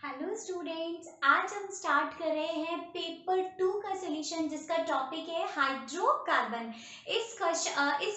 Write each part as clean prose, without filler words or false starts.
Hello students, आज हम start कर रहे हैं पेपर 2 का सॉल्यूशन जिसका टॉपिक है हाइड्रोकार्बन। इस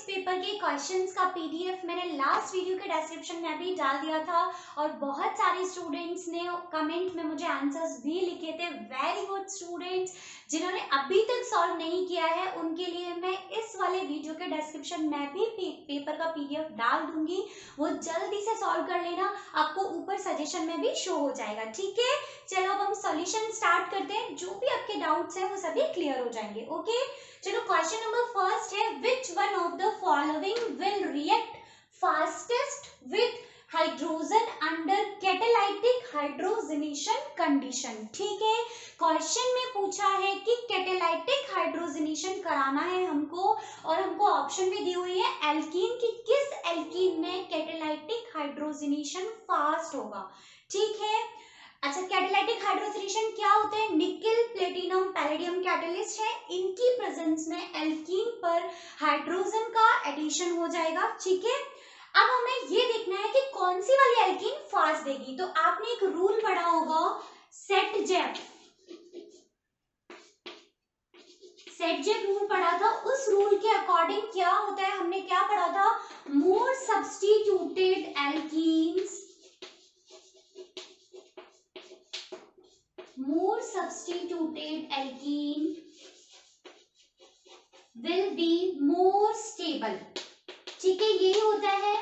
पेपर के क्वेश्चंस का पीडीएफ मैंने लास्ट वीडियो के डिस्क्रिप्शन में भी डाल दिया था और बहुत सारे स्टूडेंट्स ने कमेंट में मुझे आंसर्स भी लिखे थे। वेरी गुड स्टूडेंट्स, जिन्होंने अभी तक सॉल्व नहीं किया है उनके लिए मैं इस वाले वीडियो के डिस्क्रिप्शन में भी पेपर का पीडीएफ डाल दूंगी, वो जल्दी से सॉल्व कर लेना, आपको ऊपर सजेशन में भी शो हो जाएगा। ठीक है, चलो अब हम सॉल्यूशन स्टार्ट करते हैं। जो भी आपके डाउट्स हैं वो सभी क्लियर हो जाएंगे। ओके, चलो क्वेश्चन नंबर फर्स्ट है, which one of the following will react fastest with hydrogen under catalytic hydrogenation condition. ठीक है, क्वेश्चन में पूछा है कि कैटालाइटिक हाइड्रोजनेशन कराना है हमको और हमको ऑप्शन में दी हुई है एल्कीन की, किस एल्कीन में कैटालाइटिक हाइड्रोजनेशन फास्ट होगा। ठीक है, अच्छा कैटालाइटिक हाइड्रोजनेशन क्या होते हैं? निकेल, प्लेटिनम, पैलेडियम कैटलिस्ट है, इनकी प्रेजेंस में एल्कीन पर हाइड्रोजन का एडिशन हो जाएगा। ठीक है, अब हमें ये देखना है कि कौन सी वाली एल्कीन फास्ट देगी। तो आपने एक रूल पढ़ा होगा सेट-जेक रूल पढ़ा था। उस रूल के अकॉर्डिंग क्या होता है, हमने क्या पढ़ा था? मोर substituted alkenes will be more stable। ठीक है, यही होता है।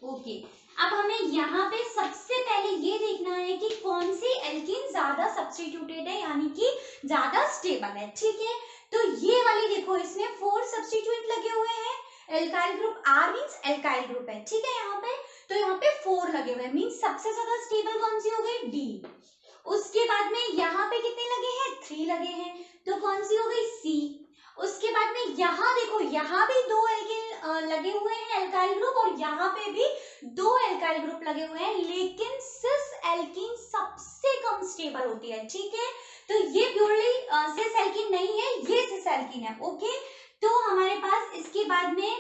ओके, अब हमें यहाँ पे सबसे पहले ये देखना है कि कौन सी एल्कीन ज्यादा सब्स्टिट्यूटेड है, यानी कि ज्यादा स्टेबल है। ठीक है, तो ये वाली देखो, इसमें 4 सब्स्टिट्यूएंट लगे हुए हैं। Alkyl group R means alkyl group है। ठीक है, यहाँ पे तो यहाँ पे 4 लगे हुए हैं, मींस सबसे ज्यादा स्टेबल कौन सी हो गई? D। उसके बाद में यहाँ पे कितने लगे हैं? 3 लगे हैं, तो कौन सी हो गई? C। उसके बाद में यहाँ देखो, यहाँ भी 2 एल्कीन लगे हुए हैं एल्काइल ग्रुप और यहाँ पे भी 2 एल्काइल ग्रुप लगे हुए हैं, लेकिन सिस एल्कीन सबसे कम स्टेबल होती है। ठीक है, तो ये प्योरली सिस एल्कीन नहीं है, ये सिस एल्कीन है। ओके, तो हमारे पास इसके बाद में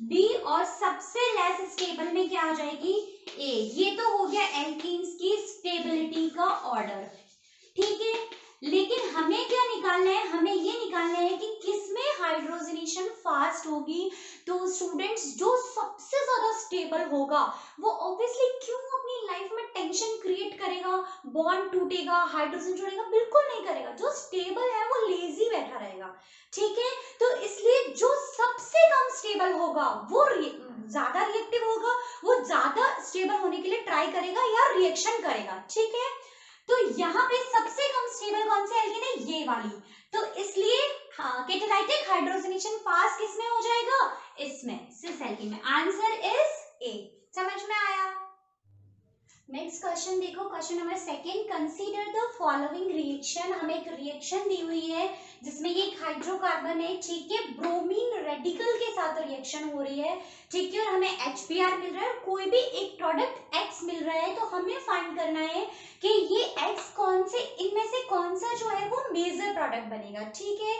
बी और सबसे लेस स्टेबल में क्या आ जाएगी? ए। ये तो हो गया एल्कीन्स की स्टेबिलिटी का ऑर्डर। ठीक है, लेकिन हमें क्या निकालना है? हमें ये निकालना है कि किसमें हाइड्रोजनेशन फास्ट होगी। तो स्टूडेंट्स, जो सबसे ज्यादा स्टेबल होगा वो ऑब्वियसली क्यों अपनी लाइफ में टेंशन क्रिएट करेगा, बॉन्ड टूटेगा, हाइड्रोजन जोड़ेगा? बिल्कुल नहीं करेगा। जो स्टेबल है वो लेजी बैठा रहेगा। ठीक है, तो इसलिए जो सबसे कम स्टेबल होगा वो ज्यादा रिएक्टिव होगा, वो ज्यादा स्टेबल होने के लिए ट्राई करेगा या रिएक्शन करेगा। ठीक है, तो यहाँ पे सबसे कम स्टेबल कौन सी एल्कीन है? ये वाली। तो इसलिए कैटालाइटिक हाइड्रोजनेशन फास्ट किसमें हो जाएगा? इसमें, सिस एल्कीन में। Answer is a. समझ में आया? नेक्स्ट क्वेश्चन देखो, question number second, consider the following reaction. हमें एक रिएक्शन दी हुई है जिसमें ये हाइड्रोकार्बन है। ठीक है, ब्रोमीन रेडिकल के साथ रिएक्शन हो रही है। ठीक है, और हमें HBr मिल रहा है, कोई भी एक प्रोडक्ट X मिल रहा है। तो हमें फाइंड करना है कि ये X कौन से, इनमें से कौन सा जो है वो मेजर प्रोडक्ट बनेगा। ठीक है,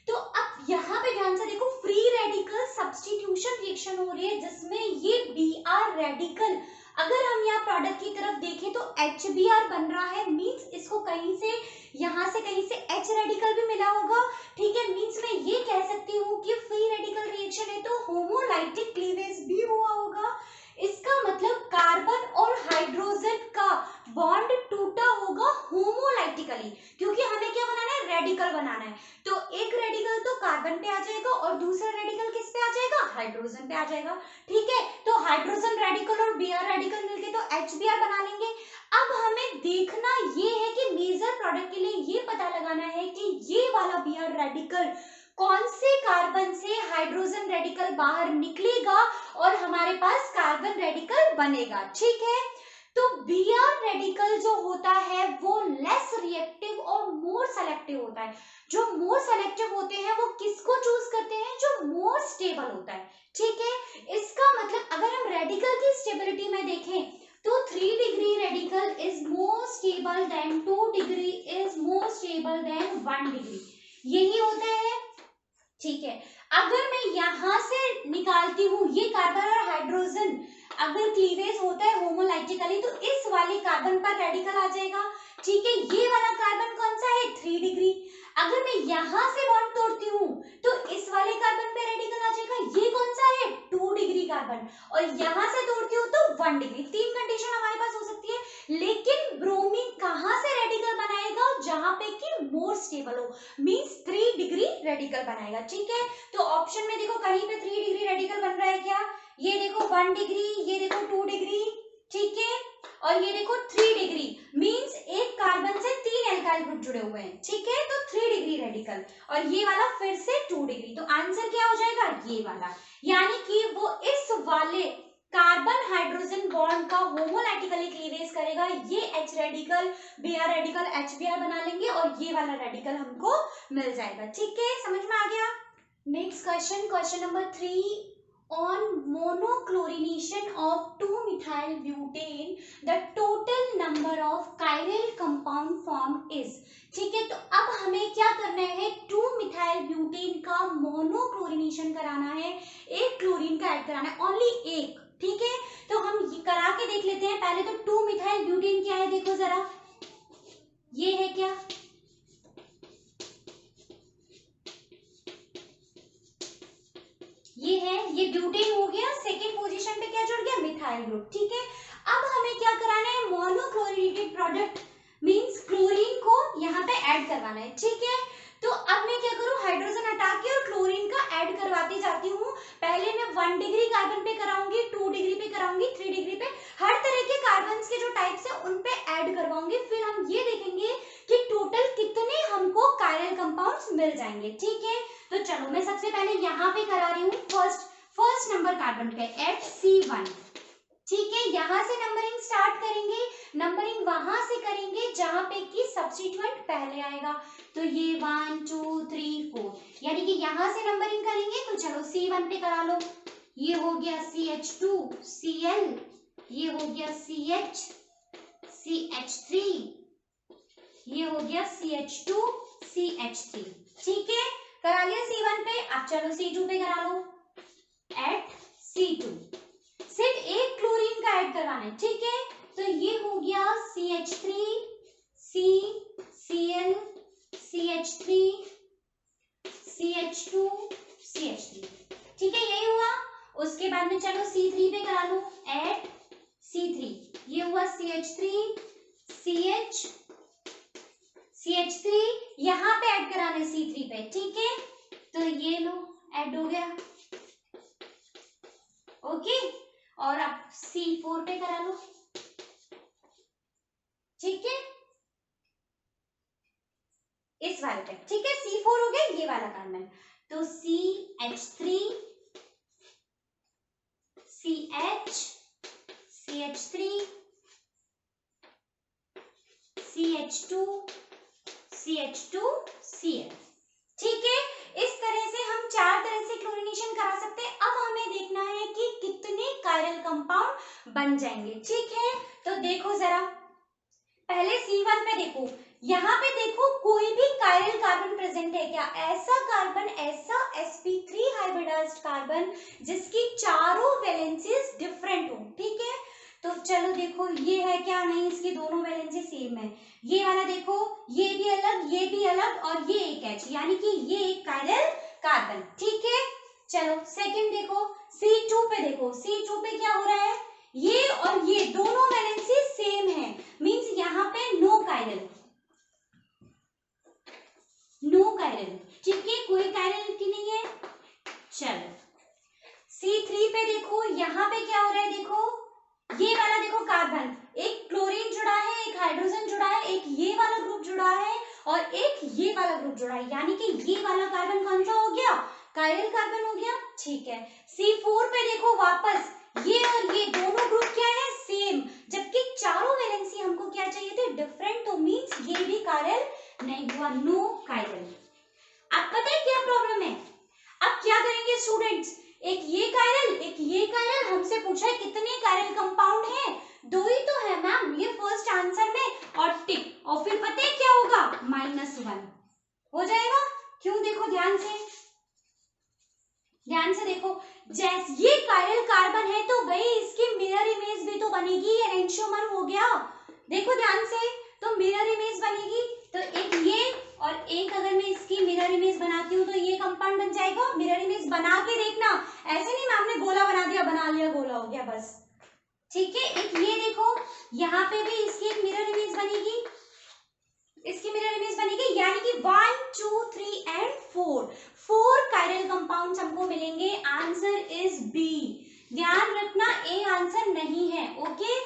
तो अब यहाँ पे ध्यान से देखो, फ्री रेडिकल सब्स्टिट्यूशन रिएक्शन हो रही है जिसमें ये Br रेडिकल, अगर हम यहाँ प्रोडक्ट की तरफ देखें तो HBr बन रहा है, मींस इसको कहीं से, यहाँ से कहीं से H रेडिकल भी मिला होगा। ठीक है, मींस मैं ये कह सकती हूँ कि फ्री रेडिकल रिएक्शन है तो होमोलाइटिक क्लीवेज भी हुआ होगा। इसका मतलब कार्बन और हाइड्रोजन का बॉन्ड टूटा होगा होमोलाइटिकली, क्योंकि हमें क्या बनाना है? रेडिकल बनाना है। तो एक रेडिकल तो कार्बन पे आ जाएगा और दूसरा रेडिकल किस पे आ जाएगा? हाइड्रोजन पे आ जाएगा। ठीक है, तो हाइड्रोजन रेडिकल और Br रेडिकल मिलके तो HBr बना लेंगे। अब हमें देखना ये है कि मेजर प्रोडक्ट के लिए ये पता लगाना है कि ये वाला Br रेडिकल कौन से कार्बन से हाइड्रोजन रेडिकल बाहर निकलेगा और हमारे पास कार्बन रेडिकल बनेगा। ठीक है, तो Br रेडिकल जो होता है वो लेस रिएक्टिव और मोर सेलेक्टिव होता है। जो मोर सेलेक्टिव होते हैं वो किसको चूज करते हैं? जो मोर स्टेबल होता है। ठीक है, इसका मतलब अगर हम रेडिकल की स्टेबिलिटी में देखें तो 3 degree radical is more stable then 2 degree is more stable then 1 degree, यही होता है। ठीक है, अगर मैं यहां से निकालती हूँ ये कार्बन और हाइड्रोजन, अगर क्लीवेज होता है होमोलाइटिकली तो इस वाले कार्बन पर रेडिकल आ जाएगा, ठीक है। ये वाला कार्बन कौन सा है, 3 डिग्री। अगर मैं यहाँ से बॉन्ड तोड़ती हूँ तो इस वाले कार्बन पे रेडिकल आ जाएगा, ये कौन सा है, 2 डिग्री कार्बन, और यहाँ से तोड़ती हूँ तो 1 डिग्री। 3 कंडीशन हमारे पास हो सकती है, लेकिन ब्रोमीन कहाँ से रेडिकल बनाएगा, जहां पे कि मोर स्टेबल हो, मींस 3 डिग्री रेडिकल बनाएगा, ठीक है। तो ऑप्शन में देखो कहीं पे 3 डिग्री रेडिकल बन रहा है क्या, ये देखो 1 डिग्री, ये देखो 2 डिग्री, ठीक है, और ये देखो 3 डिग्री, मींस एक कार्बन से 3 एल्काइल ग्रुप जुड़े हुए हैं, ठीक है, तो 3 डिग्री रेडिकल, और ये वाला फिर से 2 डिग्री। तो आंसर क्या हो जाएगा, ये वाला, यानी कि वो इस वाले कार्बन हाइड्रोजन बॉन्ड का होमोलैटिकली क्लीवेज करेगा, ये H radical Br radical HBr बना लेंगे और ये वाला रेडिकल हमको मिल जाएगा, ठीक है, समझ में आ गया। Next question, question number 3, on monochlorination of 2-methyl butane the total number of chiral compound formed is, ठीक है। तो अब हमें क्या करना है, 2-methyl butane का मोनोक्लोरिनेशन कराना है, एक क्लोरीन का ऐड कराना है, ओनली एक, ठीक है। तो हम ये करा के देख लेते हैं। पहले तो 2-methyl butane क्या है, देखो जरा, ये है क्या, ये है, ये ब्यूटेन हो गया, सेकेंड पोजीशन पे क्या जुड़ गया, मिथाइल ग्रुप, ठीक है। अब हमें क्या कराना है, मोनोक्लोरिनेटेड प्रोडक्ट मींस क्लोरीन को यहाँ पे ऐड करवाना है, ठीक है। तो अब मैं क्या करूँ, हाइड्रोजन हटा के और क्लोरीन का ऐड करवाती जाती हूँ। पहले मैं 1 डिग्री कार्बन पे कराऊंगी, 2 डिग्री पे कराऊंगी, 3 डिग्री पे, हर तरह के कार्बन के जो टाइप्स है उन पे ऐड करवाऊंगी। फिर हम ये देखेंगे कि टोटल कितने हमको कायरल कंपाउंड्स मिल जाएंगे, ठीक है। तो चलो मैं सबसे पहले यहाँ पे करा रही हूँ फर्स्ट नंबर कार्बन पे HC1, ठीक है। यहाँ से नंबरिंग स्टार्ट करेंगे, नंबरिंग वहां से करेंगे जहां पे कि सब्स्टिट्यूएंट पहले आएगा। तो ये 1 2 3 4, यानी कि यहाँ से नंबरिंग करेंगे। तो चलो C1 पे करा लो, ये हो गया CH2Cl, ये हो गया CH3, ये हो गया CH2CH3, ठीक है, करा लिया C1 पे। अब चलो C2 पे करा लो, एट C2 सिर्फ एक क्लोरीन का ऐड करवाना है, ठीक है। तो ये हो गया CH3 CCl CH3 CH2 CH3, ठीक है, यही हुआ। उसके बाद में चलो C3 पे करा लो, एट C3, ये हुआ CH3 CH3, यहाँ पे ऐड कराना है C3 पे, ठीक है। तो ये लो ऐड हो गया, ओके। और अब C4 पे करा लो, ठीक है, इस वाले पे, ठीक है। C4 हो गया ये वाला कार्बन। तो CH3 CH CH3 CH2 CH2 Cl, ठीक है। इस तरह से हम 4 तरह से क्लोरीनेशन करा सकते हैं। अब हमें देखना है कि कितने कायरल कंपाउंड बन जाएंगे, ठीक है। तो देखो जरा, पहले C1 पे देखो, यहाँ पे देखो कोई भी कायरल कार्बन प्रेजेंट है क्या, ऐसा कार्बन, ऐसा sp3 हाइब्रिडाइज्ड कार्बन जिसकी चारों वैलेंसीज डिफरेंट हो, ठीक है। तो चलो देखो ये है क्या, नहीं, इसकी दोनों वैलेंसी सेम है। ये वाला देखो, ये भी अलग, ये भी अलग, और ये एक H, यानी कि ये एक कायरल कार्बन, ठीक है। चलो सेकंड देखो, C2 पे देखो, C2 पे क्या हो रहा है, ये और ये दोनों वैलेंसी सेम है, मींस यहाँ पे नो कायरल, ठीक है, कोई कायरल की नहीं है। चलो C3 पे देखो, यहाँ पे क्या हो रहा है, देखो ये वाला देखो कार्बन, एक क्लोरीन जुड़ा है, एक हाइड्रोजन जुड़ा है, एक ये वाला ग्रुप जुड़ा है और एक ये वाला ग्रुप जुड़ा है, यानी कि ये वाला कार्बन कौन सा हो गया, कायरल कार्बन हो गया, ठीक है। C4 पे देखो वापस, ये और ये दोनों ग्रुप क्या है, सेम, जबकि चारों वैलेंसी हमको क्या चाहिए थे, डिफरेंट, तो मींस ये भी कायरल नहीं हुआ, नो कायरल। अब पता है क्या प्रॉब्लम है, अब क्या करेंगे स्टूडेंट्स, एक ये कायरल, एक ये कायरल, हमसे पूछा है कितने कायरल कंपाउंड हैं, 2 ही तो है मैम, ये फर्स्ट आंसर में, और टिक, और फिर पता है क्या होगा, -1 हो जाएगा। क्यों, देखो ध्यान से, ध्यान से देखो, जैसे ये कायरल कार्बन है तो भाई इसकी मिरर इमेज भी तो बनेगी, एंटियोमर हो गया। देखो ध्यान से, तो मिरर इमेज बनेगी, तो एक ये और एक अगर मैं इसकी मिरर इमेज बनाती हूँ तो ये कंपाउंड बन जाएगा। मिरर इमेज बना के देखना, ऐसे नहीं मैम ने गोला बना दिया, बना लिया गोला हो गया बस, ठीक है। एक ये देखो, यहाँ पे भी इसकी एक मिरर इमेज बनेगी, इसकी मिरर इमेज बनेगी, यानी कि 1 2 3 एंड 4 कायरल कंपाउंड्स हमको मिलेंगे। Answer is B. ध्यान रखना ए आंसर नहीं है, ओके,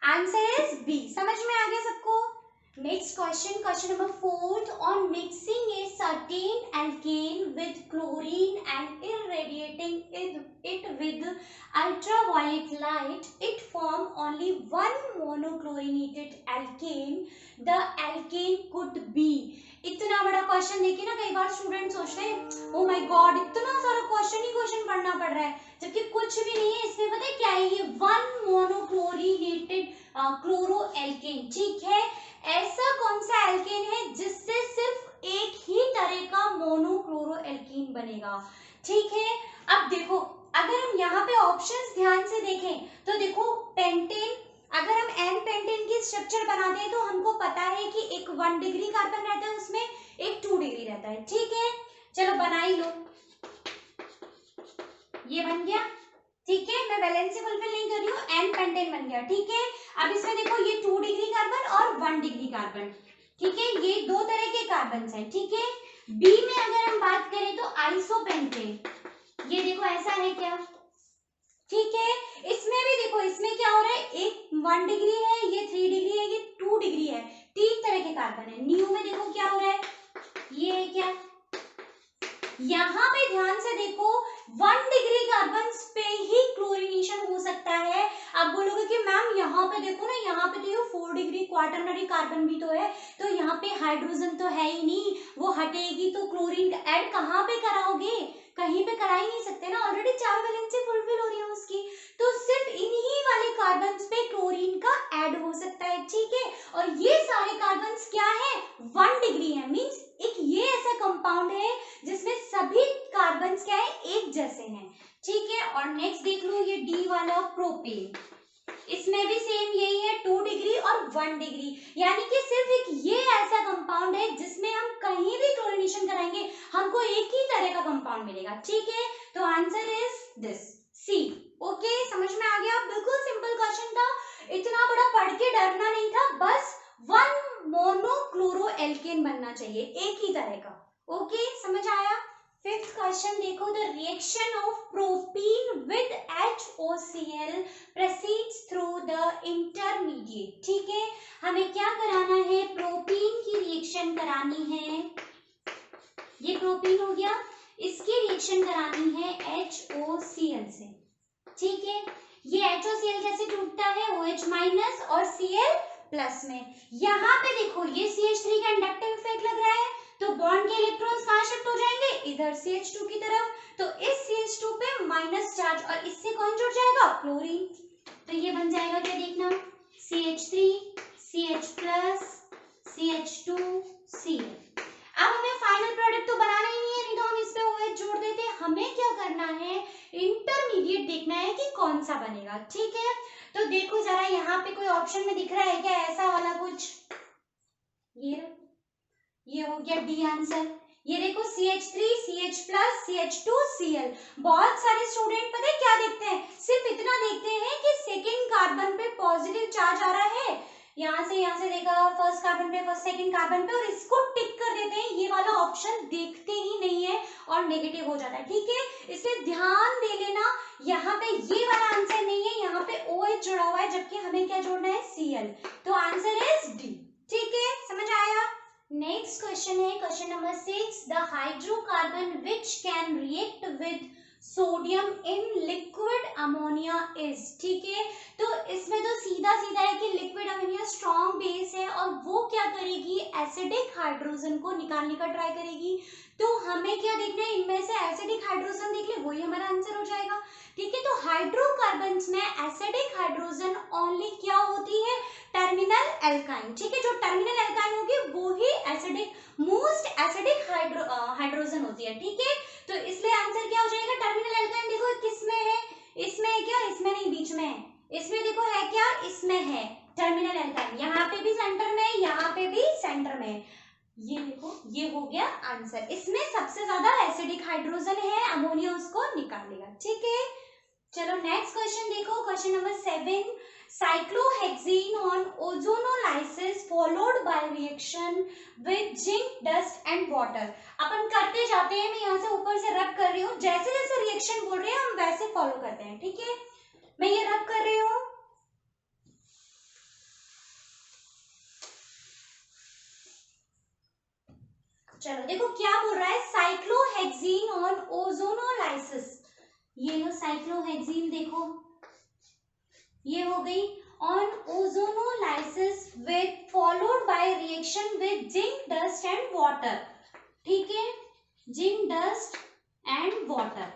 आंसर इज बी। समझ में आ गया सबको? Next question, question number 4, on mixing a certain alkane with chlorine and irradiating it with ultraviolet light, it form only one monochlorinated alkane. The alkane could be। इतना बड़ा question देखिए ना, कई बार स्टूडेंट सोचते हैं ओ माय गॉड इतना सारा question ही question पढ़ना पड़ रहा है, जबकि कुछ भी नहीं है इसमें। पता है क्या है ये? 1 मोनोक्लोरिनेटेड क्लोरो एल्केन, ठीक है। ऐसा कौन सा एल्केन है जिससे सिर्फ एक ही तरह का मोनोक्लोरो एल्कीन बनेगा, ठीक है। अब देखो, अगर हम यहाँ पे ऑप्शंस ध्यान से देखें तो देखो, पेंटेन, अगर हम एन पेंटेन की स्ट्रक्चर बनाते हैं तो हमको पता है कि एक 1 डिग्री कार्बन रहता है उसमें, एक 2 डिग्री रहता है, ठीक है। चलो बना ही लो, ये बन गया, ठीक है। मैं वैलेंसी फुलफिल नहीं कर रही हूँ, एन पेंटेन बन गया, ठीक है। अब इसमें देखो ये 2 डिग्री कार्बन और 1 डिग्री कार्बन, ठीक है, ये दो तरह के कार्बन है, ठीक है। बी में अगर हम बात करें तो आइसोपेंटेन, ये देखो ऐसा है क्या, ठीक है। इसमें भी देखो, इसमें क्या हो रहा है, एक 1 डिग्री है, ये 3 डिग्री है, ये 2 डिग्री है, 3 तरह के कार्बन है। न्यू में देखो क्या हो रहा है, ये है क्या, यहाँ पे ध्यान से देखो 1 डिग्री कार्बन पे ही क्लोरीनेशन हो सकता है। आप बोलोगे कि मैम यहाँ पे देखो ना, यहाँ पे तो ये 4 डिग्री क्वाटरनरी कार्बन भी तो है, तो यहाँ पे हाइड्रोजन तो है ही नहीं, वो हटेगी तो क्लोरीन ऐड कहाँ पे कराओगे? कहीं पे करा ही नहीं सकते ना, ऑलरेडी 4 वैलेंसी फुलफिल हो रही है उसकी, तो सिर्फ इन्हीं वाले कार्बन पे क्लोरीन का ऐड हो सकता है, ठीक है। और ये सारे कार्बन क्या है, 1 डिग्री है, मीन्स एक ये ऐसा कंपाउंड है जिसमें सभी कार्बन क्या है, एक जैसे हैं, ठीक है। और नेक्स्ट देख लो ये डी वाला प्रोपेन, इसमें भी सेम यही है, 2 डिग्री और 1 डिग्री, यानी कि सिर्फ एक ये ऐसा कंपाउंड है जिसमें हम कहीं भी क्लोरीनेशन कराएंगे हमको एक ही तरह का कंपाउंड मिलेगा, ठीक है। तो answer is this, C, okay. समझ में आ गया? बिल्कुल सिंपल क्वेश्चन था, इतना बड़ा पढ़ के डरना नहीं था, बस 1 मोनोक्लोरो एल्केन बनना चाहिए, एक ही तरह का, ओके। समझ आया? 5th क्वेश्चन देखो, the reaction of propene with HOCl proceeds through the intermediate, ठीक है। हमें क्या कराना है, प्रोपीन की रिएक्शन करानी है, ये प्रोपीन हो गया, इसकी रिएक्शन करानी है HOCl से, ठीक है। ये HOCl कैसे टूटता है, OH माइनस और Cl प्लस में। यहाँ पे देखो ये CH3 का इंडक्टिव इफेक्ट लग रहा है, तो बॉन्ड के इलेक्ट्रॉन्स कहाँ शिफ्ट हो जाएंगे, इधर CH2 की तरफ, तो इस CH2 पे माइनस चार्ज और इससे कौन जुड़ जाएगा, क्लोरीन, तो ये बन जाएगा क्या, देखना, CH3 CH plus CH2 Cl। अब हमें फाइनल प्रोडक्ट तो बनाना ही नहीं है, नहीं तो हम इस पे OH जोड़ देते। हमें क्या करना है, इंटरमीडिएट देखना है कि कौन सा बनेगा, ठीक है। तो देखो जरा यहाँ पे कोई ऑप्शन में दिख रहा है क्या ऐसा वाला कुछ, ये हो गया डी आंसर। ये देखो CH3 CH plus CH2 Cl। बहुत सारे स्टूडेंट पता है क्या देखते हैं, सिर्फ इतना देखते हैं कि सेकेंड कार्बन पे पॉजिटिव चार्ज आ रहा है, यहाँ से देखा फर्स्ट कार्बन पे, फर्स्ट सेकंड कार्बन पे, और इसको टिक कर देते हैं, ये वाला ऑप्शन देखते ही नहीं है और नेगेटिव हो जाता है, ठीक है। इसलिए ध्यान दे लेना, यहाँ पे ये वाला आंसर नहीं है, यहाँ पे OH जुड़ा हुआ है, जबकि हमें क्या जोड़ना है, Cl, तो आंसर इज डी, ठीक है। समझ आया? नेक्स्ट क्वेश्चन है question number 6, the hydrocarbon which can react with sodium in liquid ammonia is, ठीक है। तो इसमें तो सीधा सीधा है कि लिक्विड अमोनिया स्ट्रॉन्ग बेस है और वो क्या करेगी, एसिडिक हाइड्रोजन को निकालने का ट्राई करेगी। तो हमें क्या देखना है, इनमें से एसिडिक हाइड्रोजन देख ले, वही हमारा आंसर हो जाएगा, ठीक है। तो हाइड्रोकार्बन्स में एसिडिक हाइड्रोजन ओनली क्या होती है, टर्मिनल एल्काइन, ठीक है। जो टर्मिनल एल्काइन होगी वो ही एसिडिक, मोस्ट एसिडिक हाइड्रोजन होती है, ठीक है। तो इसलिए आंसर क्या हो जाएगा, टर्मिनल एल्काइन देखो किसमें है, इसमें है क्या, इसमें नहीं, बीच में है, इसमें देखो है क्या, इसमें है टर्मिनल एल्काइन, यहाँ पे भी सेंटर में है, यहाँ पे भी सेंटर में है, ये देखो ये हो गया आंसर। इसमें सबसे ज्यादा एसिडिक हाइड्रोजन है, अमोनिया उसको निकालेगा। ठीक है, चलो नेक्स्ट क्वेश्चन देखो, question number 7, cyclohexene on ozonolysis followed by reaction with zinc dust and water। अपन करते जाते हैं, मैं यहाँ से ऊपर से रब कर रही हूँ, जैसे जैसे रिएक्शन बोल रहे हैं हम वैसे फॉलो करते हैं। ठीक है, मैं ये रब कर रही हूँ, चलो देखो क्या बोल रहा है, cyclohexene on ozonolysis, ये लो साइक्लोहेक्सीन देखो, ये हो गई on ozonolysis with followed by reaction with zinc dust and water। ठीक है, zinc dust and water।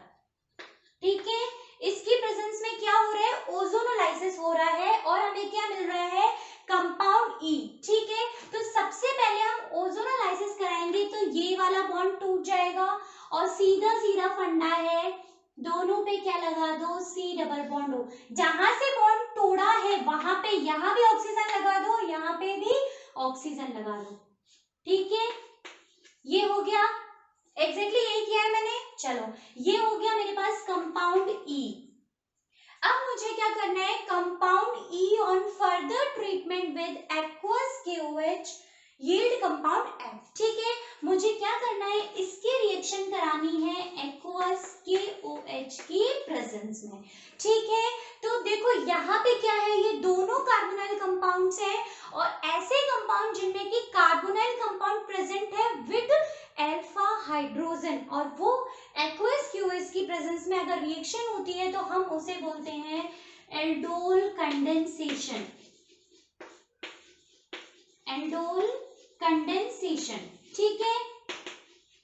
ठीक है, इसकी प्रेजेंस में क्या हो रहा है, ओजोनोलाइसिस हो रहा है और हमें क्या मिल रहा है, कंपाउंड ई। ठीक है, तो सबसे पहले हम ओजोनोलाइसिस कराएंगे तो ये वाला बॉन्ड टूट जाएगा और सीधा सीधा फंडा है, दोनों पे क्या लगा दो, सी डबल बॉन्ड हो, जहां से बॉन्ड तोड़ा है वहां पे यहाँ भी ऑक्सीजन लगा दो, यहाँ पे भी ऑक्सीजन लगा दो। ठीक है, ये हो गया, एग्जैक्टली यही किया है मैंने। चलो ये हो गया मेरे पास कंपाउंड ई। अब मुझे क्या करना है, compound E on further treatment with aqueous KOH yield compound F। ठीक है, मुझे क्या करना है, इसकी रिएक्शन करानी है एक्वस KOH की प्रेजेंस में। ठीक है, तो देखो यहाँ पे क्या है, ये दोनों कार्बोनाइल कंपाउंड्स हैं और ऐसे कंपाउंड जिनमें कि कार्बोनाइल कंपाउंड प्रेजेंट है विद अल्फा हाइड्रोजन, और वो एक्वस KOH की प्रेजेंस में अगर रिएक्शन होती है तो हम उसे बोलते हैं एल्डोल कंडेंसेशन, एल्डोल कंडेंसेशन। ठीक है,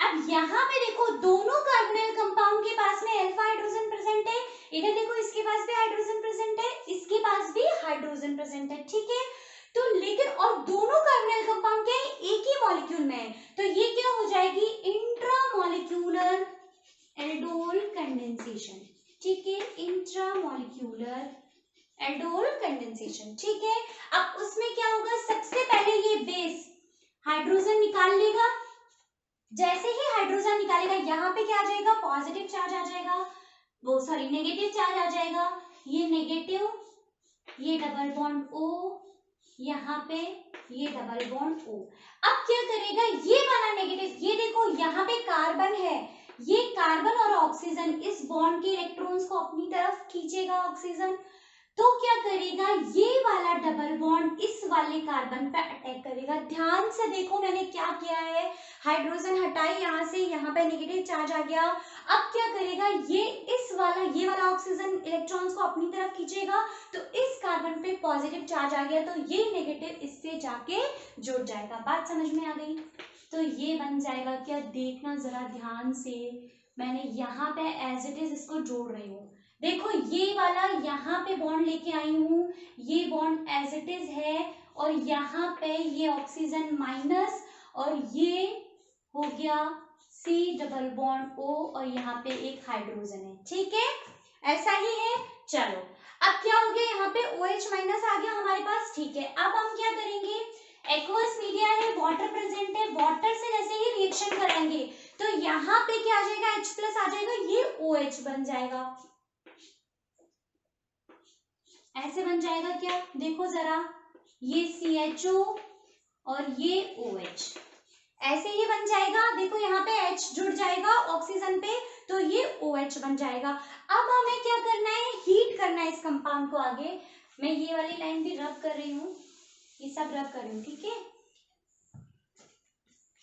अब यहाँ पे देखो दोनों कार्बोनाइल कंपाउंड के पास में अल्फा हाइड्रोजन प्रेजेंट है, इधर देखो इसके पास भी हाइड्रोजन प्रेजेंट है, इसके पास भी हाइड्रोजन प्रेजेंट है। ठीक है, तो लेकिन और दोनों कार्बोनाइल कंपाउंड के एक ही मॉलिक्यूल में है, तो ये क्या हो जाएगी, इंट्रामॉलिक्यूलर एल्डोल कंडेंसेशन। ठीक है, इंट्रामॉलिक्यूलर एल्डोल कंडेंसेशन। ठीक है, अब उसमें क्या होगा, सबसे पहले ये बेस हाइड्रोजन निकाल लेगा, जैसे ही हाइड्रोजन निकालेगा यहाँ पे क्या आ जाएगा, पॉजिटिव चार्ज आ जाएगा, वो सॉरी नेगेटिव चार्ज आ जाएगा, ये नेगेटिव, ये डबल बॉन्ड O, यहाँ पे ये डबल बॉन्ड O। अब क्या करेगा, ये वाला नेगेटिव, ये देखो यहाँ पे कार्बन है, ये कार्बन और ऑक्सीजन इस बॉन्ड के इलेक्ट्रॉन्स को अपनी तरफ खींचेगा ऑक्सीजन, तो क्या करेगा, ये वाला डबल बॉन्ड इस वाले कार्बन पे अटैक करेगा। ध्यान से देखो मैंने क्या किया है, हाइड्रोजन हटाई यहाँ से, यहाँ पे नेगेटिव चार्ज आ गया, अब क्या करेगा, ये इस वाला, ये वाला ऑक्सीजन इलेक्ट्रॉन्स को अपनी तरफ खींचेगा, तो इस कार्बन पे पॉजिटिव चार्ज आ गया, तो ये नेगेटिव इससे जाके जुड़ जाएगा। बात समझ में आ गई, तो ये बन जाएगा क्या, देखना जरा ध्यान से, मैंने यहाँ पे एज इट इज इसको जोड़ रही हूँ, देखो ये वाला यहाँ पे बॉन्ड लेके आई हूँ, ये बॉन्ड एज इट इज है, और यहाँ पे ये ऑक्सीजन माइनस, और ये हो गया C डबल बॉन्ड O, और यहाँ पे एक हाइड्रोजन है। ठीक है, ऐसा ही है। चलो अब क्या हो गया, यहाँ पे OH माइनस आ गया हमारे पास। ठीक है, अब हम क्या करेंगे, एक्वस मीडिया है, वाटर प्रेजेंट है, वाटर से जैसे ही रिएक्शन करेंगे तो यहाँ पे क्या आ जाएगा, H प्लस आ जाएगा, ये OH बन जाएगा, ऐसे बन जाएगा क्या, देखो जरा, ये CHO और ये OH, ऐसे ही बन जाएगा। देखो यहाँ पे H जुड़ जाएगा ऑक्सीजन पे, तो ये OH बन जाएगा। अब हमें क्या करना है, हीट करना है इस कंपाउंड को आगे। मैं ये वाली लाइन भी रब कर रही हूँ, ये सब रब कर रही हूँ। ठीक है,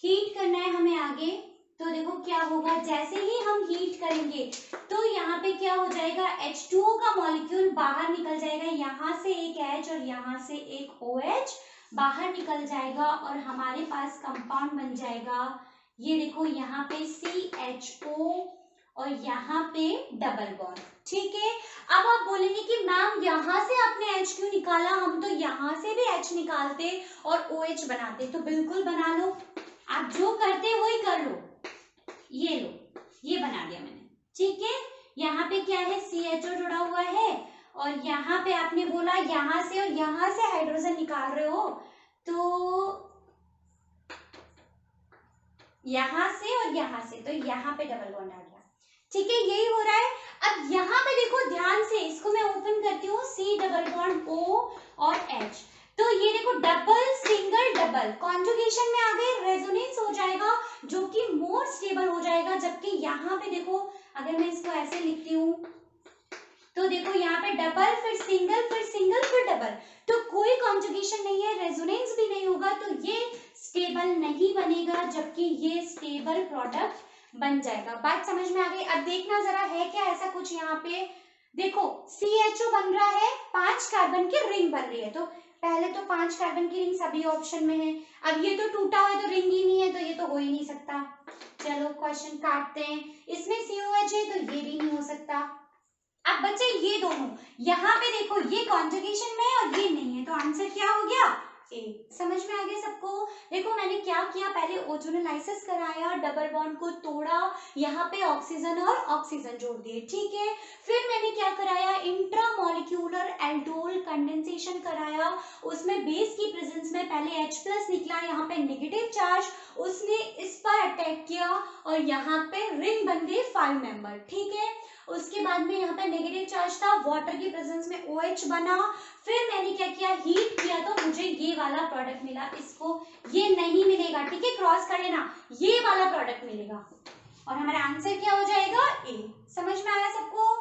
हीट करना है हमें आगे, तो देखो क्या होगा, जैसे ही हम हीट करेंगे तो यहाँ पे क्या हो जाएगा, H2O का मॉलिक्यूल बाहर निकल जाएगा, यहाँ से एक H और यहाँ से एक OH बाहर निकल जाएगा, और हमारे पास कंपाउंड बन जाएगा, ये देखो यहाँ पे CHO और यहाँ पे डबल बॉन्ड। ठीक है, अब आप बोलेंगे कि मैम यहाँ से आपने H क्यों निकाला, हम तो यहाँ से भी H निकालते और OH बनाते। तो बिल्कुल बना लो, आप जो करते वही कर लो, ये लो, ये बना दिया मैंने, ठीक है। यहाँ पे क्या है, CHO जुड़ा हुआ है, और यहाँ पे आपने बोला यहाँ से और यहाँ से हाइड्रोजन निकाल रहे हो, तो यहाँ से और यहाँ से, तो यहाँ पे डबल बॉन्ड आ गया, ठीक है, यही हो रहा है। अब यहाँ पे देखो ध्यान से, इसको मैं ओपन करती हूँ, C डबल बॉन्ड O और H, तो ये देखो डबल सिंगल डबल कॉन्जुगेशन में आ गए, रेजोनेंस हो जाएगा, जो कि मोर स्टेबल हो जाएगा। जबकि यहाँ पे देखो, अगर मैं इसको ऐसे लिखती हूँ, तो देखो यहाँ पे डबल, फिर सिंगल, फिर सिंगल, फिर डबल, तो कोई कॉन्जुगेशन नहीं है, रेजोनेंस भी नहीं होगा, तो ये स्टेबल नहीं बनेगा, जबकि ये स्टेबल प्रोडक्ट बन जाएगा। बात समझ में आ गई? अब देखना जरा है क्या ऐसा कुछ, यहाँ पे देखो CHO बन रहा है, 5 कार्बन की रिंग बन रही है, तो पहले तो 5 कार्बन की रिंग सभी ऑप्शन में है, अब ये तो टूटा हुआ है तो रिंग ही नहीं है, तो ये तो हो ही नहीं सकता। चलो क्वेश्चन काटते हैं, इसमें COH है तो ये भी नहीं हो सकता। अब बच्चे ये दोनों, यहाँ पे देखो ये कॉन्जुगेशन में है और ये नहीं है, तो आंसर क्या हो गया, ए। समझ में आ गया सबको? देखो मैंने क्या किया, पहले ओजोनोलाइसिस कराया, डबल बॉन्ड को तोड़ा, यहाँ पे ऑक्सीजन और ऑक्सीजन जोड़ दिए, ठीक है। फिर मैंने क्या कराया, इंट्रामोलिक्यूलर एल्डोल कंडेंसेशन कराया, उसमें बेस की प्रेजेंस में पहले H+ निकला, यहाँ पे नेगेटिव चार्ज, उसने इस पर अटैक किया और यहाँ पे रिंग बन गई 5 मेंबर, ठीक है। उसके बाद में यहाँ पे नेगेटिव चार्ज था, वाटर की प्रेजेंस में OH बना, फिर मैंने क्या किया, हीट किया, तो मुझे ये वाला प्रोडक्ट मिला, इसको ये नहीं मिलेगा, ठीक है, क्रॉस कर लेना, ये वाला प्रोडक्ट मिलेगा, और हमारा आंसर क्या हो जाएगा, ए। समझ में आया सबको?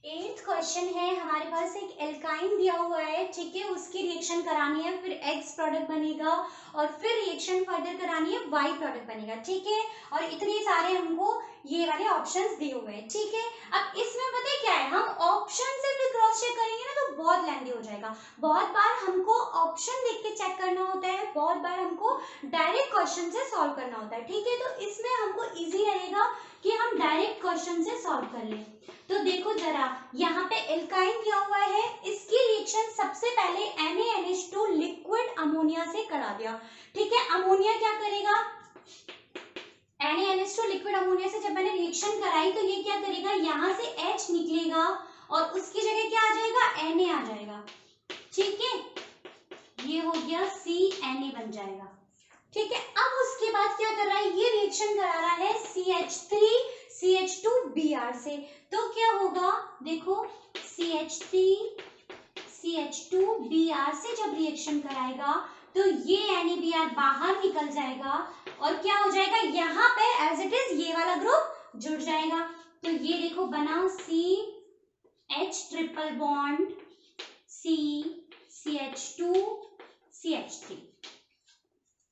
8th क्वेश्चन है हमारे पास, एक एल्काइन दिया हुआ है, ठीक है, उसकी रिएक्शन करानी है, फिर X प्रोडक्ट बनेगा, और फिर रिएक्शन फर्दर करानी है, Y प्रोडक्ट बनेगा, ठीक है। और इतने सारे हमको ये वाले ऑप्शंस दिए हुए हैं, ठीक है। अब इसमें पता है क्या है, हम ऑप्शन से भी क्रॉस चेक करेंगे ना तो बहुत लेंथी हो जाएगा, बहुत बार हमको ऑप्शन देख के चेक करना होता है, बहुत बार हमको डायरेक्ट क्वेश्चन से सॉल्व करना होता है, ठीक है। तो इसमें हमको इजी रहेगा कि हम डायरेक्ट क्वेश्चन से सॉल्व कर लें। तो देखो जरा, यहाँ पे एल्काइन दिया हुआ है, इसकी रिएक्शन सबसे पहले NaNH2 लिक्विड अमोनिया से करा दिया, ठीक है। अमोनिया क्या करेगा, NaNH2 लिक्विड अमोनिया से जब मैंने रिएक्शन कराई, तो ये क्या करेगा, यहाँ से H निकलेगा और उसकी जगह क्या आ जाएगा, Na आ जाएगा, ठीक है। ये हो गया CNA बन जाएगा, ठीक है। अब उसके बाद क्या कर रहा है, ये रिएक्शन करा रहा है CH3 CH2Br से, तो क्या होगा, देखो CH3 CH2Br से जब रिएक्शन कराएगा तो ये NaBr बाहर निकल जाएगा, और क्या हो जाएगा, यहाँ पे एज इट इज ये वाला ग्रुप जुड़ जाएगा, तो ये देखो बना CH triple bond C CH2 CH3,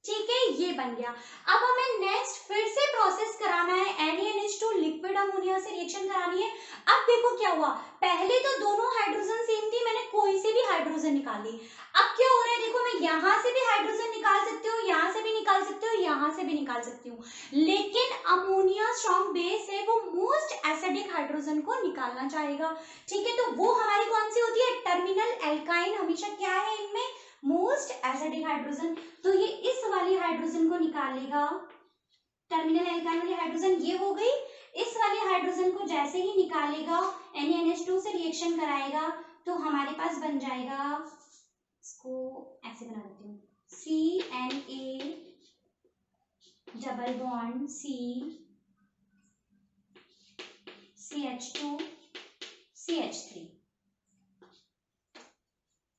ठीक है, ये बन गया। अब हमें नेक्स्ट फिर से प्रोसेस कराना है, NaNH2 लिक्विड अमोनिया से रिएक्शन करानी है। अब देखो क्या हुआ, पहले तो दोनों हाइड्रोजन सेम थी, मैंने कोई से भी हाइड्रोजन निकाल ली। अब क्या हो रहा है, देखो मैं यहाँ से भी हाइड्रोजन निकाल सकती हूँ, यहाँ से भी निकाल सकती हूँ, यहाँ से भी निकाल सकती हूँ, लेकिन अमोनिया स्ट्रॉन्ग बेस है, वो मोस्ट एसिडिक हाइड्रोजन को निकालना चाहेगा, ठीक है। तो वो हमारी कौन सी होती है, टर्मिनल एल्काइन हमेशा क्या है इनमें, मोस्ट एसिडिक हाइड्रोजन, तो ये इस वाली हाइड्रोजन को निकालेगा, टर्मिनल एल्काइन वाली हाइड्रोजन ये हो गई, इस वाले हाइड्रोजन को जैसे ही निकालेगा, NaNH2 से रिएक्शन कराएगा, तो हमारे पास बन जाएगा, इसको ऐसे बना देती हूँ, CNA double bond C CH2 CH3,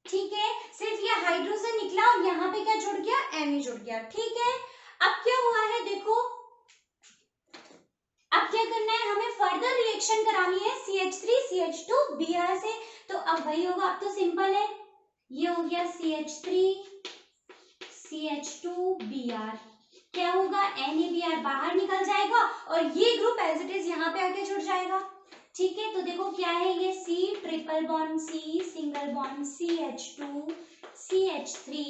ठीक है। सिर्फ ये हाइड्रोजन निकला और यहाँ पे क्या जुड़ गया, Na जुड़ गया, ठीक है। अब क्या हुआ है, देखो अब क्या करना है, हमें फर्दर रिएक्शन करानी है CH3 CH2Br से, तो अब वही होगा, अब तो सिंपल है, ये हो गया CH3 CH2Br, क्या होगा, NaBr बाहर निकल जाएगा और ये ग्रुप एज इट इज यहाँ पे आके जुड़ जाएगा, ठीक है। तो देखो क्या है, ये C triple bond C single bond CH2 CH3,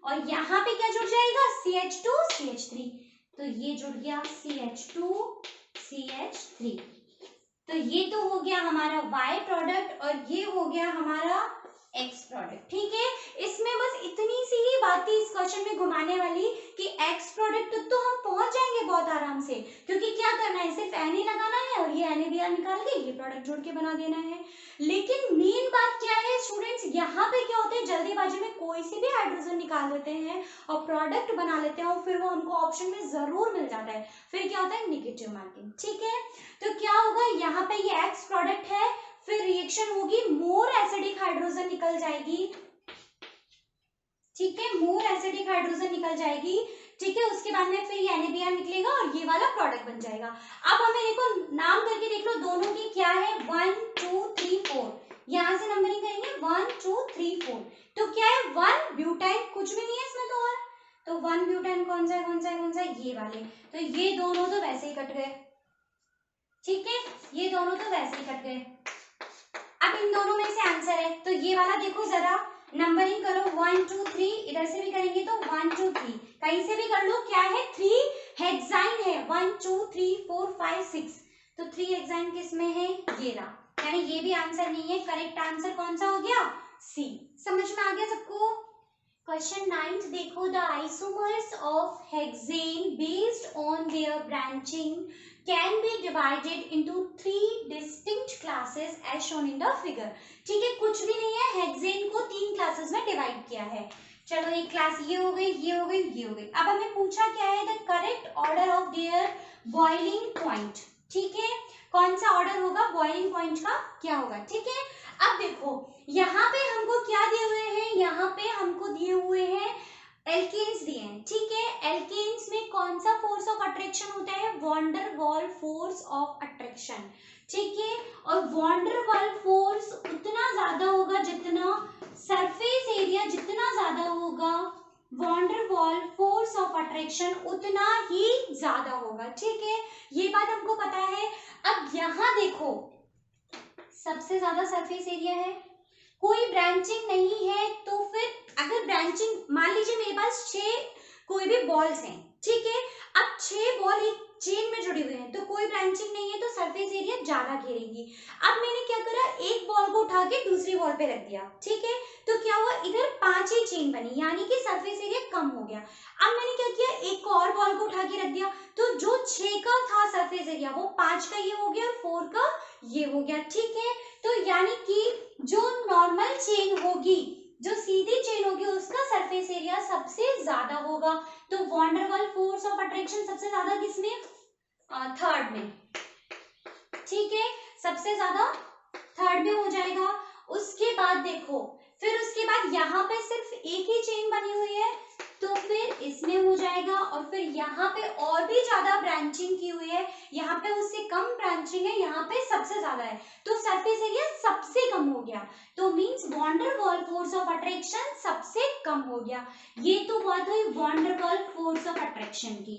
और यहाँ पे क्या जुड़ जाएगा, CH2 CH3, तो ये जुड़ गया CH2 CH3, तो ये तो हो गया हमारा Y प्रोडक्ट, और ये हो गया हमारा एक्स प्रोडक्ट। ठीक है, इसमें बस इतनी सी ही बात थी इस क्वेश्चन में घुमाने वाली कि एक्स प्रोडक्ट तो हम पहुंच जाएंगे बहुत आराम से, क्योंकि क्या करना है, सिर्फ एन ही लगाना है और ये NaBr निकाल के ये प्रोडक्ट जोड़ के बना देना है। लेकिन मेन बात क्या है स्टूडेंट्स, यहाँ पे क्या होता है, जल्दीबाजी में कोई सी भी हाइड्रोजन निकाल देते हैं और प्रोडक्ट बना लेते हैं और फिर वो हमको ऑप्शन में जरूर मिल जाता है, फिर क्या होता है, नेगेटिव मार्किंग। ठीक है, तो क्या होगा, यहाँ पे ये एक्स प्रोडक्ट है, फिर रिएक्शन होगी, मोर एसिडिक हाइड्रोजन निकल जाएगी। ठीक है, मोर एसिडिक हाइड्रोजन निकल जाएगी। ठीक है, उसके बाद में फिर ये NaBr निकलेगा और ये वाला प्रोडक्ट बन जाएगा। अब हमें देखो नाम करके देख लो दोनों की क्या है, 1 2 3 4, यहाँ से नंबरिंग करेंगे 1 2 3 4, तो क्या है 1 ब्यूटाइन, कुछ भी नहीं है इसमें तो, और तो 1 ब्यूटाइन कौन सा है, कौन सा है, कौन सा है, ये वाले, तो ये दोनों तो वैसे ही कट गए। ठीक है, ये दोनों तो वैसे ही कट गए। अब इन दोनों में से आंसर है, तो ये वाला देखो जरा, नंबरिंग करो 1 2 3, इधर से भी करेंगे तो 1 2 3, कहीं से भी कर लो, क्या है 3 हेक्साइन है, 1 2 3 4 5 6, तो 3 हेक्साइन किस में है, ये रहा, यानी ये भी आंसर नहीं है, करेक्ट आंसर कौन सा हो गया, सी। समझ में आ गया सबको। क्वेश्चन 9 देखो, the isomers of hexane based on their branching can be divided into 3 distinct classes as shown in the figure। ठीक है, कुछ भी नहीं है, हेक्सेन को 3 क्लासेस में डिवाइड किया है। चलो एक क्लास ये हो गई, ये हो गई, ये हो गई। अब हमें पूछा क्या है, the correct order of their boiling point. ठीक है, कौन सा ऑर्डर होगा बॉइलिंग पॉइंट का, क्या होगा। ठीक है, अब देखो यहाँ पे हमको क्या दिए हुए हैं, यहाँ पे हमको दिए हुए हैं एल्केन्स दिए हैं। ठीक है, एल्केन्स में कौन सा फोर्स ऑफ अट्रैक्शन होता है, van der Waals force of attraction. ठीक है, और वॉन्डर वॉल फोर्स उतना ज्यादा होगा जितना सरफेस एरिया जितना ज्यादा होगा, van der Waals force of attraction उतना ही ज्यादा होगा। ठीक है, ये बात हमको पता है। अब यहाँ देखो सबसे ज्यादा सरफेस एरिया है, कोई ब्रांचिंग नहीं है, तो फिर अगर ब्रांचिंग, मान लीजिए मेरे पास 6 कोई भी बॉल्स हैं। ठीक है, अब 6 बॉल एक चेन में जुड़े हुए हैं, तो कोई ब्रांचिंग नहीं है, तो सरफेस एरिया ज्यादा घेरेगी। अब मैंने क्या करा, एक बॉल को उठा के दूसरी बॉल पे रख दिया। ठीक है, तो क्या हुआ, इधर 5 ही चेन बनी, यानी कि सरफेस एरिया कम हो गया। अब मैंने क्या किया, एक और बॉल को उठा के रख दिया, तो जो 6 का था सरफेस एरिया वो 5 का ये हो गया और 4 का ये हो गया। ठीक है, तो यानी कि जो नॉर्मल चेन होगी, जो सीधी चेन होगी, उसका सरफेस एरिया सबसे ज्यादा होगा। तो van der Waals force of attraction सबसे ज्यादा किसमें, थर्ड में। ठीक है, सबसे ज्यादा थर्ड में हो जाएगा। उसके बाद देखो, फिर उसके बाद यहाँ पे सिर्फ एक ही चेन बनी हुई है, तो फिर इसमें हो जाएगा, और फिर यहाँ पे और भी ज्यादा ब्रांचिंग की हुई है, यहाँ पे उससे कम ब्रांचिंग है, यहाँ पे सबसे ज्यादा है, तो सरफेस एरिया सबसे कम हो गया, तो means van der Waals force of attraction सबसे कम हो गया। ये तो बात हुई van der Waals force of attraction की।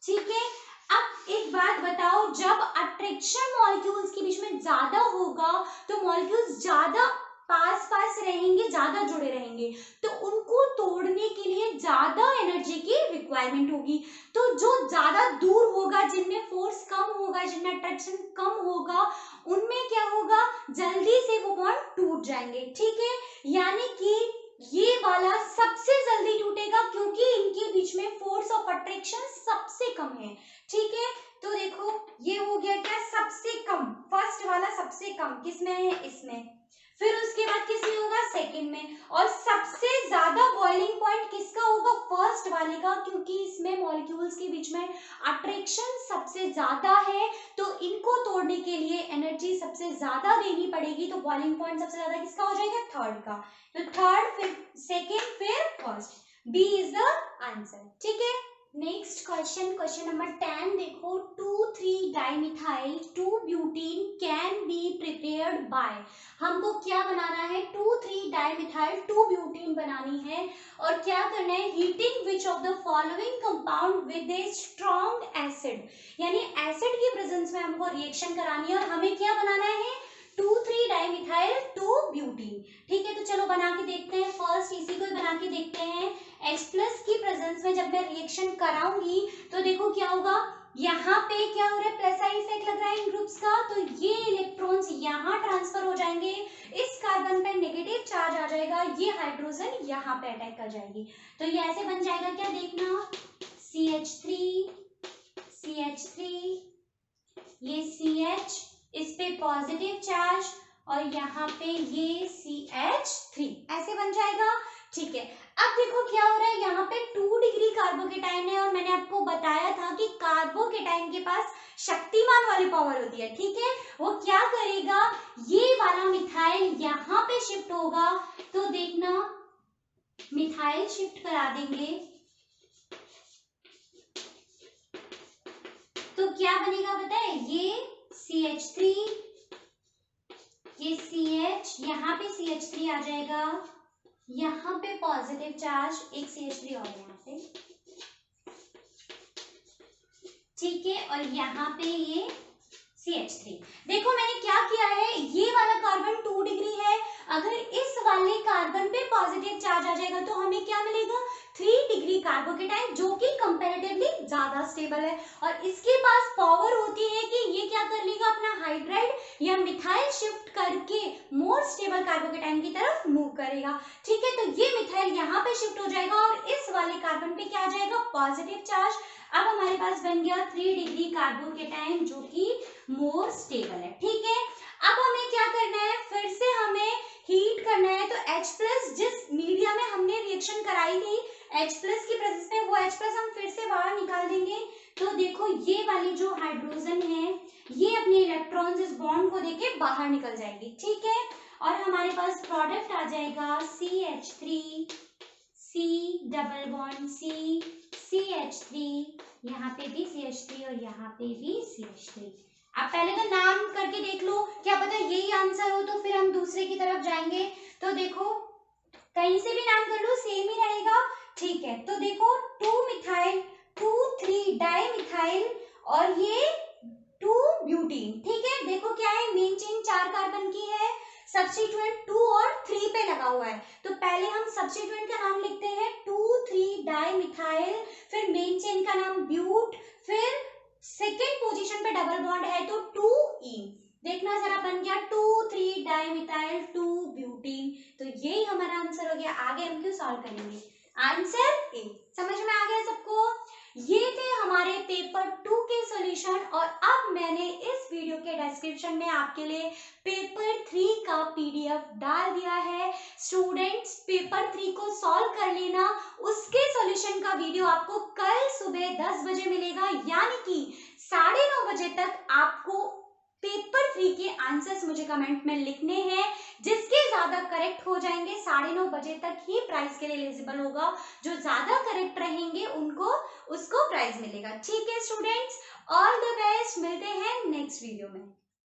ठीक है, अब एक बात बताओ, जब अट्रैक्शन मॉलिक्यूल्स के बीच में ज्यादा होगा तो मॉलिक्यूल्स ज्यादा पास पास रहेंगे, ज्यादा जुड़े रहेंगे, तो उनको तोड़ने के लिए ज्यादा एनर्जी की रिक्वायरमेंट होगी। तो जो ज्यादा दूर होगा, जिनमें फोर्स कम होगा, जिनमें अट्रैक्शन कम होगा, उनमें क्या होगा, जल्दी से वो बॉन्ड टूट जाएंगे। ठीक है, यानी कि ये वाला सबसे जल्दी टूटेगा, क्योंकि इनके बीच में फोर्स ऑफ अट्रैक्शन सबसे कम है। ठीक है, तो देखो ये हो गया क्या, सबसे कम, फर्स्ट वाला सबसे कम किसमें है, इसमें, फिर उसके बाद किसमें होगा, सेकंड में, और सबसे ज्यादा बॉइलिंग पॉइंट किसका होगा, फर्स्ट वाले का, क्योंकि इसमें मॉलिक्यूल्स के बीच में अट्रैक्शन सबसे ज्यादा है, तो इनको तोड़ने के लिए एनर्जी सबसे ज्यादा देनी पड़ेगी, तो बॉइलिंग पॉइंट सबसे ज्यादा किसका हो जाएगा, थर्ड का, तो थर्ड, फिर सेकेंड, फिर first, B is the answer. ठीक है, नेक्स्ट क्वेश्चन, क्वेश्चन नंबर 10 देखो, two three dimethyl two butene can be prepared by. हमको क्या बनाना है, 2,3-डाइमिथाइल 2-ब्यूटीन बनानी है, और क्या करना है, heating which of the following compound with a strong acid, यानी एसिड की प्रेजेंस में हमको रिएक्शन करानी है, और हमें क्या बनाना है, 2,3-डाइमिथाइल 2-ब्यूटीन। ठीक है, तो चलो बना के देखते हैं, फर्स्ट इसी को बना के देखते हैं। H+ की प्रेजेंस में जब मैं रिएक्शन कराऊंगी तो देखो क्या होगा, यहाँ पे क्या हो रहा है, प्लस आई इफेक्ट लग रहा है इन ग्रुप्स का, तो ये इलेक्ट्रॉन्स यहाँ ट्रांसफर हो जाएंगे, इस कार्बन पे नेगेटिव चार्ज आ जाएगा, ये हाइड्रोजन यहाँ पे अटैक कर जाएगी, तो ये ऐसे बन जाएगा, क्या देखना, CH3 CH3, ये CH, इस पे पॉजिटिव चार्ज और यहाँ पे ये CH3, ऐसे बन जाएगा। ठीक है, अब देखो क्या हो रहा है, यहाँ पे 2 डिग्री कार्बोकेटाइन है और मैंने आपको बताया था कि कार्बोकेटाइन के पास शक्तिमान वाली पावर होती है। ठीक है, वो क्या करेगा, ये वाला मिथाइल यहाँ पे शिफ्ट होगा, तो देखना मिथाइल शिफ्ट करा देंगे, तो क्या बनेगा पता है, ये CH3, ये CH, यहाँ पे CH3 आ जाएगा, यहाँ पे पॉजिटिव चार्ज, एक CH3 और यहाँ पे, ठीक है, और यहाँ पे ये CH3। देखो मैंने क्या किया है, ये वाला कार्बन 2 डिग्री है, अगर इस वाले कार्बन पे पॉजिटिव चार्ज आ जाएगा तो हमें क्या मिलेगा, 3 डिग्री कार्बोकेटाइन, जो कि कंपैरेटिवली ज्यादा स्टेबल है, और इसके पास पावर होती है कि ये क्या कर लेगा, अपना हाइड्राइड या मिथाइल शिफ्ट करके मोर स्टेबल कार्बोकेटाइन की तरफ मूव करेगा। ठीक है, तो ये मिथाइल यहाँ पे शिफ्ट हो जाएगा और इस वाले कार्बन पे क्या आ जाएगा, पॉजिटिव चार्ज। अब हमारे पास बन गया 3 डिग्री कार्बोकेटाइन, जो कि मोर स्टेबल है। ठीक है, अब हमें क्या करना है, फिर से हमें हीट करना है, तो H+ जिस मीडिया में हमने रिएक्शन कराई थी H+ की प्रेजेंस में, वो H+ हम फिर से बाहर निकाल देंगे, तो देखो ये वाली जो हाइड्रोजन है, ये अपने इलेक्ट्रॉन्स इस बॉन्ड को देके बाहर निकल जाएगी। ठीक है, और हमारे पास प्रोडक्ट आ जाएगा CH3 C double bond C CH3, यहाँ पे भी CH3 और यहाँ पे भी CH3। आप पहले तो नाम करके देख लो, क्या पता यही आंसर हो, तो फिर हम दूसरे की तरफ जाएंगे। तो देखो कहीं से भी नाम कर लो, सेम ही रहेगा। ठीक है, तो देखो 2 मिथाइल 2,3 डाई मिथाइल और ये 2 ब्यूटीन। ठीक है, देखो क्या है, मेन चेन 4 कार्बन की है, सब्स्टिट्यूएंट 2 और 3 पे लगा हुआ है, तो पहले हम सब्स्टिट्यूएंट का नाम लिखते हैं 2,3 डाई मिथाइल, फिर मेन चेन का नाम ब्यूट, फिर सेकेंड पोजीशन पे डबल बॉन्ड है तो 2 देखना जरा, बन गया 2,3 डाई मिथाइल 2 ब्यूटीन, तो यही हमारा आंसर हो गया। आगे हम क्यों सॉल्व करेंगे, आंसर ए। समझ में आ गया सबको? ये थे हमारे पेपर 2 के सॉल्यूशन, और अब मैंने इस वीडियो के डिस्क्रिप्शन में आपके लिए पेपर 3 का PDF डाल दिया है। स्टूडेंट्स पेपर 3 को सॉल्व कर लेना, उसके सॉल्यूशन का वीडियो आपको कल सुबह 10 बजे मिलेगा, यानी कि 9:30 बजे तक आपको पेपर 3 के आंसर्स मुझे कमेंट में लिखने हैं। जिसके ज्यादा करेक्ट हो जाएंगे 9:30 बजे तक ही प्राइज के लिए एलिजिबल होगा, जो ज्यादा करेक्ट रहेंगे उनको उसको प्राइज मिलेगा। ठीक है स्टूडेंट्स, ऑल द बेस्ट, मिलते हैं नेक्स्ट वीडियो में।